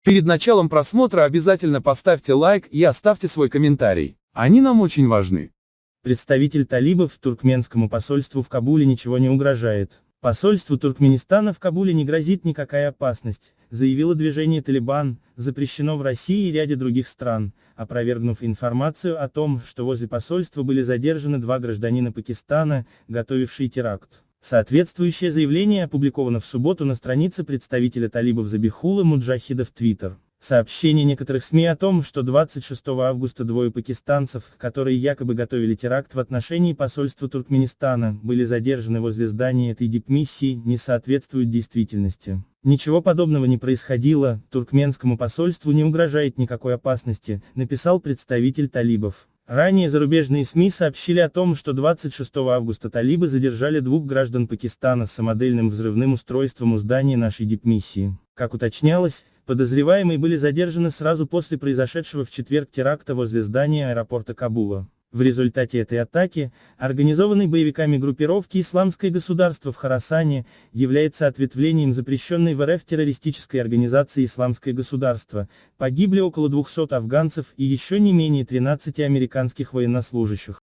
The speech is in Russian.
Перед началом просмотра обязательно поставьте лайк и оставьте свой комментарий. Они нам очень важны. Представитель талибов туркменскому посольству в Кабуле ничего не угрожает. Посольству Туркменистана в Кабуле не грозит никакая опасность, заявило движение «Талибан», запрещено в России и ряде других стран, опровергнув информацию о том, что возле посольства были задержаны 2 гражданина Пакистана, готовившие теракт. Соответствующее заявление опубликовано в субботу на странице представителя талибов Забихулы Муджахида в Твиттер. Сообщение некоторых СМИ о том, что 26 августа 2 пакистанцев, которые якобы готовили теракт в отношении посольства Туркменистана, были задержаны возле здания этой дипмиссии, не соответствует действительности. Ничего подобного не происходило, туркменскому посольству не угрожает никакой опасности, написал представитель талибов. Ранее зарубежные СМИ сообщили о том, что 26 августа талибы задержали 2 граждан Пакистана с самодельным взрывным устройством у здания нашей дипмиссии. Как уточнялось, подозреваемые были задержаны сразу после произошедшего в четверг теракта возле здания аэропорта Кабула. В результате этой атаки, организованной боевиками группировки «Исламское государство» в Хорасане, является ответвлением запрещенной в РФ террористической организации «Исламское государство», погибли около 200 афганцев и еще не менее 13 американских военнослужащих.